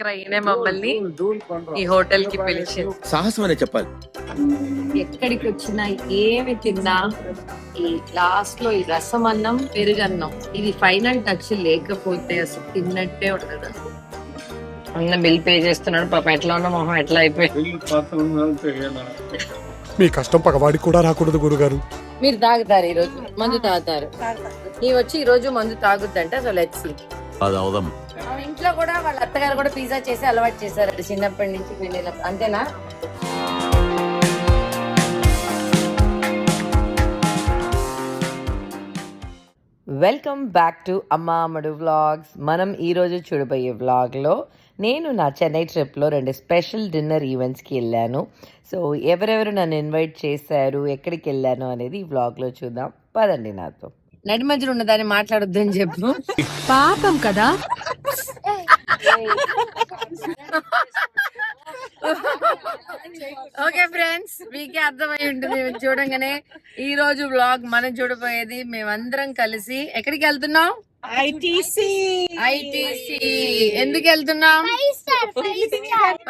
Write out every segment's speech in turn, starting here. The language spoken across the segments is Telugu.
బక్రా ఈయనే మమ్మల్ని ఈ హోటల్ కి పిలిచింది. సాహసం అనే చెప్పాలి. ఎక్కడికి వచ్చినా ఏమి తిన్నా ఈ లాస్ట్ లో ఈ రసం అన్నం పెరుగన్నం ఇది ఫైనల్ టచ్ లేకపోతే అసలు తిన్నట్టే ఉండదు. అన్న బిల్ పే చేస్తున్నాడు పాపం, ఎట్లా ఉన్న మొహం ఎట్లా అయిపోయింది. మీ కష్టం పగవాడికి కూడా రాకూడదు గురుగారు. మీరు తాగుతారు, ఈ రోజు మందు తాగుతారు. ఈ వచ్చి ఈ రోజు మందు తాగుద్దంటే అసలు లెట్స్ ఇంట్లో కూడా వాళ్ళ అత్తగారు కూడా పిజ్జా చేసి అలవాటు చేశారు చిన్నప్పటి నుంచి పెళ్ళినప్పుడు. అంతేనా? వెల్కమ్ బ్యాక్ టు అమ్మా అమ్మడు వ్లాగ్స్. మనం ఈరోజు చూడబోయే వ్లాగ్లో నేను నా చెన్నై ట్రిప్లో 2 స్పెషల్ డిన్నర్ ఈవెంట్స్కి వెళ్ళాను. సో ఎవరెవరు నన్ను ఇన్వైట్ చేశారు, ఎక్కడికి వెళ్ళాను అనేది ఈ వ్లాగ్లో చూద్దాం. పదండి నాతో. నడి మధ్యలో ఉన్నదాన్ని మాట్లాడొద్దని చెప్పు. పాపం కదా. ఓకే ఫ్రెండ్స్, మీకే అర్థమై ఉంటుంది చూడంగానే. ఈ రోజు వ్లాగ్ మనం చూడబోయేది మేమందరం కలిసి ఎక్కడికి వెళ్తున్నాం? ఐటీసీ. ఎందుకు వెళ్తున్నాం?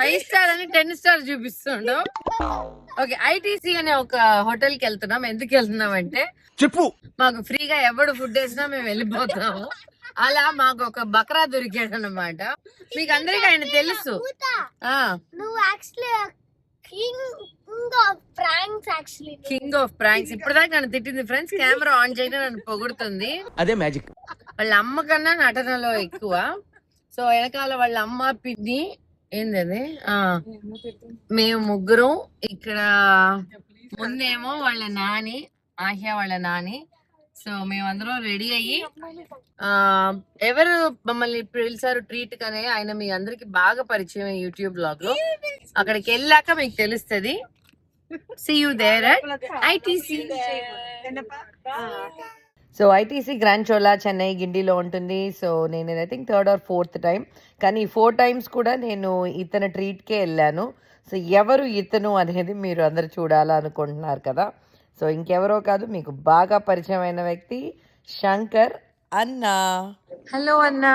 5 స్టార్ అని 10 స్టార్ చూపిస్తుండు. ఓకే, ఐటీసీ అనే ఒక హోటల్ కి వెళ్తున్నాం. ఎందుకు వెళ్తున్నాం అంటే చెప్పు, మాకు ఫ్రీగా ఎవడు ఫుడ్ వేసినా మేము వెళ్ళిపోతాము. అలా మాకు ఒక బక్రా దొరికాడు అన్నమాట. మీకు అందరికి ఆయన తెలుసు. King of pranks. ఇప్పటిదాకా నన్ను తిట్టింది ఫ్రెండ్స్, కెమెరా ఆన్ చేయడం నన్ను పొగుడుతుంది. అదే మ్యాజిక్. వాళ్ళ అమ్మ కన్నా నటనలో ఎక్కువ. సో వెనకాల వాళ్ళ అమ్మ పిన్ని ఏంది మేము ముగ్గురం ఇక్కడ. ముందేమో వాళ్ళ నాని, ఆహ్యా వాళ్ళ నాని. సో మేమందరం రెడీ అయ్యి ఎవరు మమ్మల్ని పిలిచారు ట్రీట్ కనే ఆయన మీ అందరికి బాగా పరిచయం యూట్యూబ్ బ్లాగ్ లో. అక్కడికి వెళ్ళాక మీకు తెలుస్తుంది. See you there at ITC. So ITC grand Chola Chennai గిండిలో ఉంటుంది. సో నేను I think 3rd or 4th time, కానీ 4 times కూడా నేను ఇతను ట్రీట్కే వెళ్ళాను. సో ఎవరు ఇతను అనేది మీరు అందరు చూడాలనుకుంటున్నారు కదా. సో ఇంకెవరో కాదు, మీకు బాగా పరిచయమైన వ్యక్తి శంకర్ అన్న. హలో అన్న.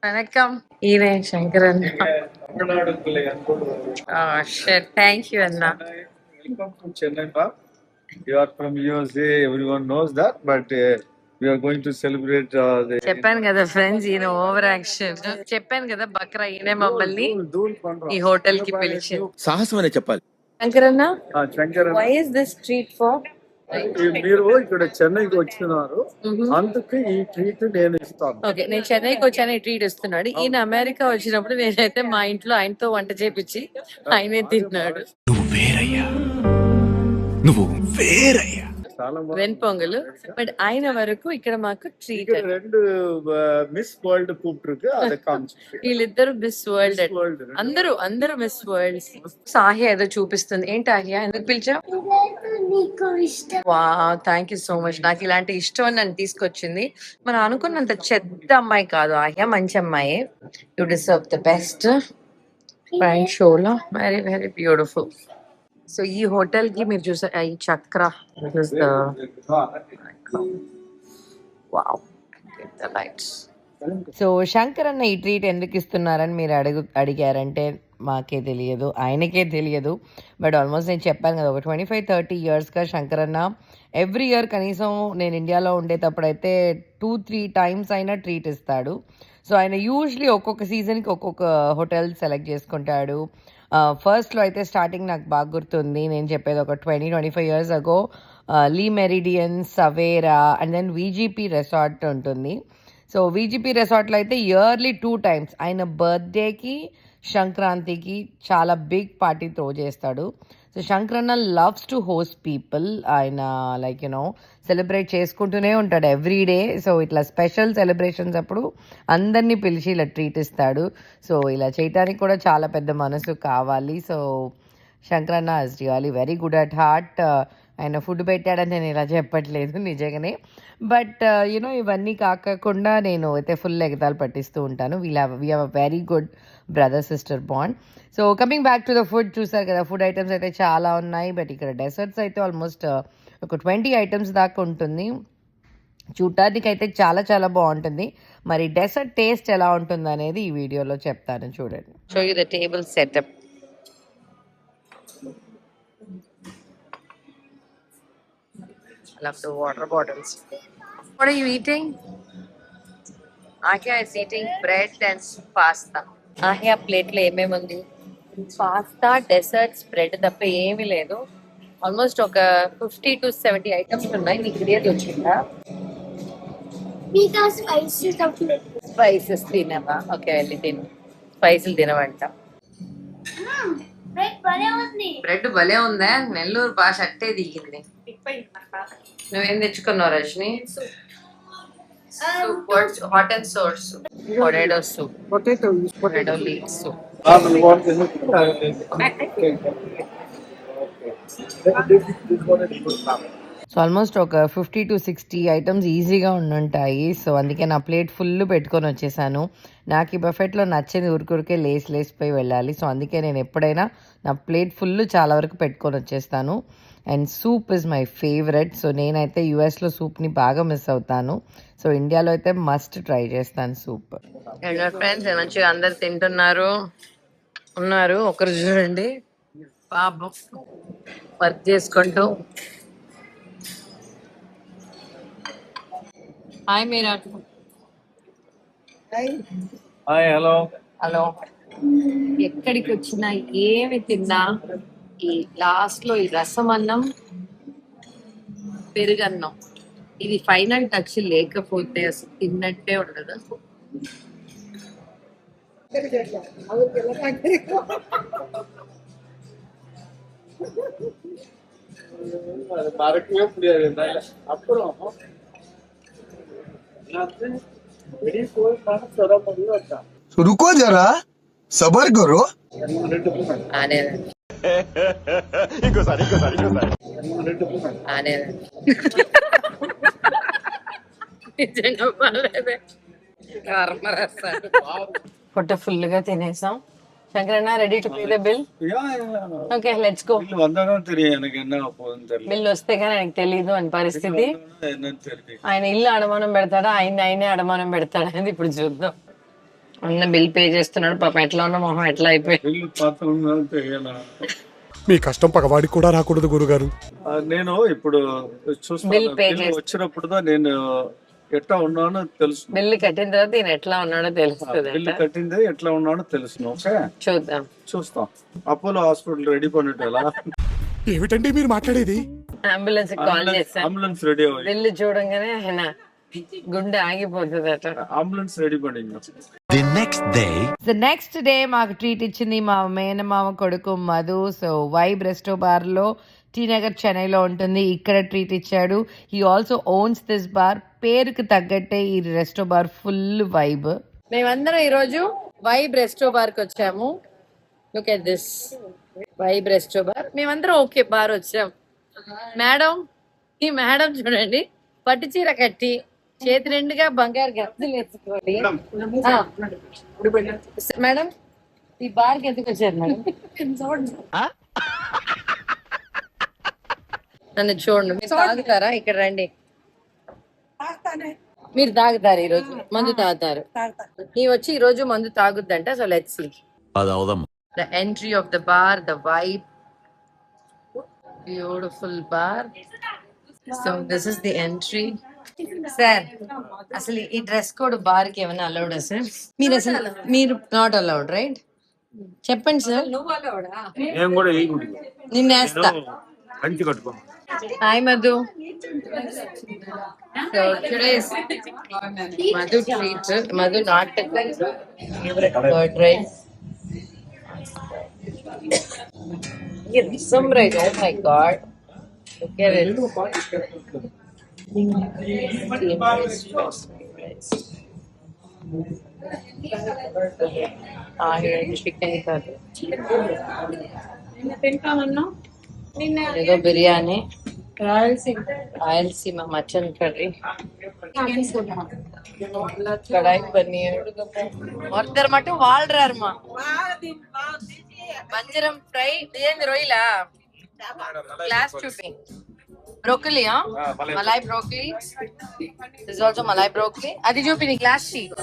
వనకం. ఈయనే శంకర్ అన్న. థ్యాంక్ యూ అన్న. You are from USA, everyone knows that, but we are going to celebrate the... చెప్పాను కదా ఫ్రెండ్స్, ఈయన ఓవర్ యాక్షన్. చెప్పాను కదా బక్రా ఈయనే మమ్మల్ని ఈ హోటల్ కి పిలిచింది. సాహసం అనే చెప్పాలి. శంకర్ అన్న, Shankar why is this treat for? మీరు ఇక్కడ చెన్నైకి వచ్చినారు, అందుకే ఈ ట్రీట్ నేను ఇస్తాను. ఓకే, నేను చెన్నైకి వచ్చాను, ఈ ట్రీట్ ఇస్తున్నాడు. ఈయన అమెరికా వచ్చినప్పుడు నేనైతే మా ఇంట్లో ఆయనతో వంట చేపించి ఆయనే తిన్నాడు. నువ్వు వేరయ్యా. వెన్పొంగలు. బట్ ఆయన వరకు ఇక్కడ మాకు ట్రీట్. 2 మిస్ వరల్డ్ కూప్ట్ருக்கு అది కాన్సెప్ట్. వీళ్ళిద్దరు మిస్ వరల్డ్. అందరూ మిస్ వరల్డ్. ఆహ్య ఏదో చూపిస్తుంది. ఏంటి ఆహ్య, ఎందుకు పిలిచావు? వా, థ్యాంక్ యూ సో మచ్. నాకు ఇలాంటి ఇష్టం అని నన్ను తీసుకొచ్చింది. మనం అనుకున్నంత చెడ్డ అమ్మాయి కాదు ఆహ్య, మంచి అమ్మాయి. You deserve the best. Fine షోలా, వెరీ వెరీ బ్యూటిఫుల్. సో ఈ హోటల్ కి మీరు చూసారు ఈ చక్ర. సో శంకర్ అన్న ఈ ట్రీట్ ఎందుకు ఇస్తున్నారని మీరు అడిగారంటే మాకే తెలియదు, ఆయనకే తెలియదు. బట్ ఆల్మోస్ట్ నేను చెప్పాను కదా, ఒక 25-30 yearsగా శంకర్ అన్న ఎవ్రీ ఇయర్ కనీసం నేను ఇండియాలో ఉండేటప్పుడు అయితే 2-3 times అయినా ట్రీట్ ఇస్తాడు. సో ఆయన యూజువలీ ఒక్కొక్క సీజన్కి ఒక్కొక్క హోటల్ సెలెక్ట్ చేసుకుంటాడు. ఫస్ట్లో అయితే స్టార్టింగ్ నాకు బాగా గుర్తుంది, నేను చెప్పేది ఒక 20-25 years ago Le Meridien, Savera and then VGP resort ఉంటుంది. సో విజిపి రెసార్ట్లో అయితే ఇయర్లీ 2 times ఆయన బర్త్డేకి, సంక్రాంతికి చాలా బిగ్ పార్టీ త్రో చేస్తాడు. సో శంకరన్న లవ్స్ టు హోస్ట్ పీపుల్. ఆయన లైక్ సెలబ్రేట్ చేసుకుంటూనే ఉంటాడు ఎవ్రీ డే. సో ఇట్లా స్పెషల్ సెలబ్రేషన్స్ అప్పుడు అందరినీ పిలిచి ఇలా ట్రీట్ ఇస్తాడు. సో ఇలా చేయటానికి కూడా చాలా పెద్ద మనసు కావాలి. So Shankaranna is really very good at heart. ఆయన ఫుడ్ పెట్టాడని నేను ఇలా చెప్పట్లేదు నిజంగానే. బట్ ఇవన్నీ కాకుండా నేను అయితే ఫుల్ ఎగతాలు పట్టిస్తూ ఉంటాను. We have a very good brother sister bond. So coming back to the food, చూసారు కదా ఫుడ్ ఐటమ్స్ అయితే చాలా ఉన్నాయి. బట్ ఇక్కడ డెసర్ట్స్ అయితే ఆల్మోస్ట్ ఒక 20 items దాకా ఉంటుంది. చూడటానికి అయితే చాలా చాలా బాగుంటుంది. మరి డెసర్ట్ టేస్ట్ ఎలా ఉంటుంది అనేది ఈ వీడియోలో చెప్తాను, చూడండి. Show you the table setup. I love the water bottles. What are you eating? Ahya is eating bread and pasta. Ahya plate లో ఏమేమి ఉంది? పాస్తా, డెసర్ట్, స్ప్రెడ్ తప్ప ఏమీ లేదు. ఆల్మోస్ట్ ఒక 50 to 70 ఐటమ్స్ ఉన్నాయి. నీకు క్లియర్ వచ్చిందా? స్పైసెస్ తినవా? ఓకే, వెళ్ళి తిను. స్పైసీలు తినవంట. బ్రెడ్ భలే ఉందా? నెల్లూరు భాష అట్టే దిగింది. నువ్వేం తెచ్చుకున్నావు Rajani? Hot and sour soup, potato soup, potato leek soup. So almost ఒక 50 to 60 ఐటమ్స్ ఈజీగా ఉండుంటాయి. సో అందుకే నా ప్లేట్ ఫుల్ పెట్టుకొని వచ్చేసాను. నాకు ఈ బఫెట్లో నచ్చింది ఊరికే లేసిపోయి వెళ్ళాలి. సో అందుకే నేను ఎప్పుడైనా నా ప్లేట్ ఫుల్ చాలా వరకు పెట్టుకొని వచ్చేస్తాను. And soup is my favourite. So నేనైతే యూఎస్లో సూప్ని బాగా మిస్ అవుతాను. సో ఇండియాలో అయితే మస్ట్ ట్రై చేస్తాను సూప్. ఫ్రెండ్స్ మంచిగా అందరు తింటున్నారు ఉన్నారు. ఒకరు చూడండి పాపం వర్క్ చేసుకుంటూ. Hi Meera. Hi, hello. Hello. ఎక్కడికి వచ్చినా ఏమి తిన్నా ఈ లాస్ట్ లో ఈ రసం అన్నం, పెరుగన్నం, ఇది ఫైనల్ టచ్ లేకపోతే అసలు తిన్నట్టే ఉండదు. रुको जरा सबर करो. అనే అనే పొట్ట ఫుల్ గా తినేసాం. శంకరన్న ready to pay the bill? Okay, let's go. Bill వస్తే కానీ ఆయనకు తెలీదు అని పరిస్థితి. ఆయన ఇల్లు అడమానం పెడతాడా, ఆయనే అడమానం పెడతాడా అనేది ఇప్పుడు చూద్దాం. అన్న బిల్ పే చేస్తున్నాడు పాపం. ఎట్లా ఉన్న మొహం ఎట్లా అయిపోయి. మీ కష్టం పగవాడికి కూడా రాకూడదు గురుగారు. నేను ఇప్పుడు చూస్తాను వచ్చినప్పుడు నేను ఎట్లా ఉన్నానో తెలుసు. బిల్లు కట్టిన తర్వాత ఈయన ఎట్లా ఉన్నాడో తెలుస్తుంది. బిల్లు కట్టిందే ఎట్లా ఉన్నానో తెలుసు. ఓకే, చూస్తాం. అపోలో హాస్పిటల్ రెడీ పడినట్టు ఎలా? ఏమిటండి మీరు మాట్లాడేది? అంబులెన్స్ కాల్ చేస్తాను. అంబులెన్స్ రెడీ అవ్వాలి. బిల్లు చూడంగానే ఆయన గుండె ఆగిపోతుంది అట. అంబులెన్స్ రెడీ పడింది. నెక్స్ట్ డే మాకు ట్రీట్ ఇచ్చింది మా మేనమామ కొడుకు Madhu. So vibe resto bar లో, టీ నగర్ చెన్నైలో ఉంటుంది. ఇక్కడ ట్రీట్ ఇచ్చాడు. He also owns this bar. పేరుకి తగ్గట్టే ఈ రెస్టో బార్ ఫుల్ వైబ్. మేమందరం ఈరోజు వైబ్ రెస్టో బార్ కి వచ్చాము. Look at this vibe resto bar. మేమందరం ఓకే బార్ వచ్చాం. మేడం, ఈ మేడం చూడండి, పట్టు చీర కట్టి చేతి రెండుగా బంగారు గద్దలు వేసుకోండి. మేడం, ఈ బార్ కి ఎందుకు వచ్చారు మేడం? నన్ను చూడండి. మీరు తాగుతారా? ఇక్కడ రండి. మీరు తాగుతారు ఈరోజు, మందు తాగుతారు. నీ వచ్చి ఈ రోజు మందు తాగుద్దంట. So let's see the entry of the bar, the vibe. Beautiful bar. So this is the entry. Sir, అసలు ఈ డ్రెస్ కోడ్ బార్ కి ఏమైనా అలౌడా సార్? మీరు నాట్ అలౌడ్ రైట్? చెప్పండి సార్. నిన్ను వేస్తా. Hi Madhu. So today's Madhu treat. Madhu not favorite bird rice. Some rice. Oh my god. Look at it. Steamed rice, steamed rice. Here chicken curry. Biryani, Rayalaseema mutton curry, kadai paneer. ఒక్కరు మటు వాళ్ళరారమ్మా. మంజరం ఫ్రై. ఇదేంది రొయ్యలా? గ్లాస్ చూపి. Broccoli malai broccoli this also malai broccoli. అది చూపి నీ గ్లాస్ షీట్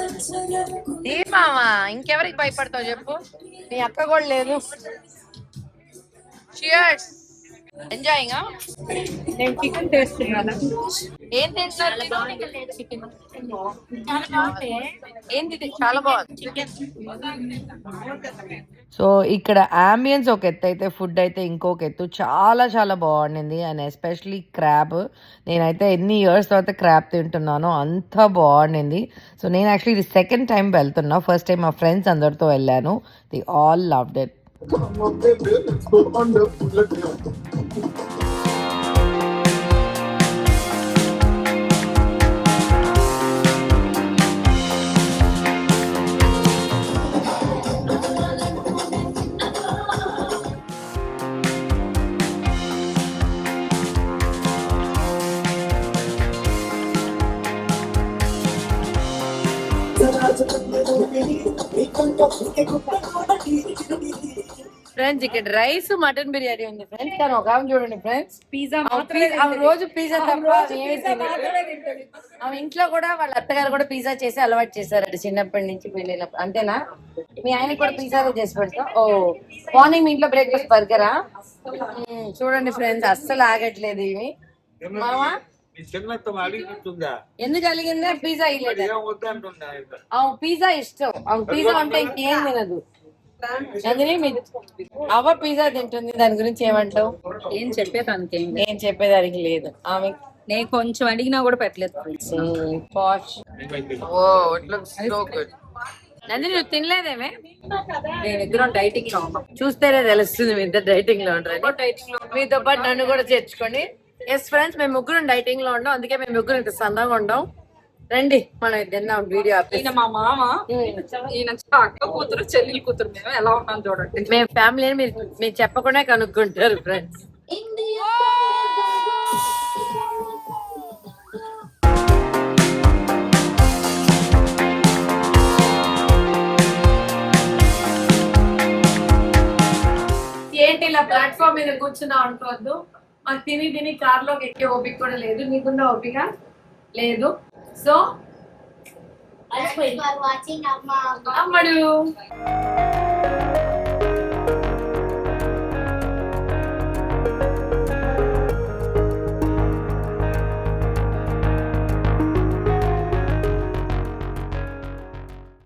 ఏ మామా, ఇంకెవరికి భయపడతావు చెప్పు, నీ అక్క కూడా లేదు. Cheers, enjoying. నేను చికెన్ చేస్తున్నాను. ఏం తింటున్నారు? ఏంది ఇది? చాలా బాగుంది. సో ఇక్కడ అంబియన్స్ ఒక ఎత్తు అయితే ఫుడ్ అయితే ఇంకొక ఎత్తు. చాలా చాలా బాగుండింది. అండ్ ఎస్పెషలీ క్రాబ్, నేనైతే ఎన్ని ఇయర్స్ తర్వాత క్రాబ్ తింటున్నానో అంత బాగుండింది. సో నేను యాక్చువల్లీ ఇది సెకండ్ టైం వెళ్తున్నా. ఫస్ట్ టైం మా ఫ్రెండ్స్ అందరితో వెళ్ళాను. The all loved it. Friends ఇక్కడ రైస్ మటన్ బిర్యానీ ఉంది ఫ్రెండ్స్. కానీ ఒక ఆమె చూడండి ఫ్రెండ్స్, పిజ్జా ఆమె రోజు పిజ్జా తప్ప ఏమీ తినదు. ఆమె ఇంట్లో కూడా వాళ్ళ అత్తగారు కూడా పిజ్జా చేసి అలవాటు చేశారట చిన్నప్పటి నుంచి పెళ్ళినప్పుడు. అంతేనా? మీ ఆయన కూడా పిజ్జా చేసి పెడతాం. ఓ మార్నింగ్ మీ ఇంట్లో బ్రేక్ఫాస్ట్ బర్గరా? చూడండి ఫ్రెండ్స్, అస్సలు ఆగట్లేదు ఇవి. మామా ఎందుకు అలిగిందా? పిజ్జా ఇవ్వలేదు. అవును పిజ్జా ఇష్టం. అవును పిజ్జా అంటే ఇంకేం తినదు. అందుకే అవ్వ పిజ్జా తింటుంది. దాని గురించి ఏమంటావు? ఏం చెప్పేదానికి ఏం లేదు. నేను చెప్పేదానికి లేదు. ఆమె నేను కొంచెం అడిగినా కూడా పెట్టలేదు. నందిని నువ్వు తినలేదేమే? నేను ఇద్దరం డైటింగ్ లో ఉన్నాం. చూస్తేనే తెలుస్తుంది మీ ఇద్దరు డైటింగ్ లో ఉంటారు. డైటింగ్ లో మీతో పాటు నన్ను కూడా చేర్చుకోండి. ఎస్ ఫ్రెండ్స్, మేము ముగ్గురం డైటింగ్ లో ఉన్నాం. అందుకే మేము ముగ్గురు ఇంత సన్నగా ఉండం. రండి మనం తిన్నాం. వీడియో ఈయన మా మామ, ఈయన అక్క కూతురు, చెల్లి కూతురు. మేము ఎలా ఉన్నాం చూడండి. మేము ఫ్యామిలీ అని మీరు చెప్పకుండా కనుక్కుంటారు ఫ్రెండ్స్. ఏంటి ఇలా ప్లాట్ఫామ్ మీద కూర్చున్నా అనుకోవద్దు. మాకు తిని కార్ లోకి ఎక్కే ఓపిక కూడా లేదు. మీకున్న ఓపిక లేదు. సో అమ్మడు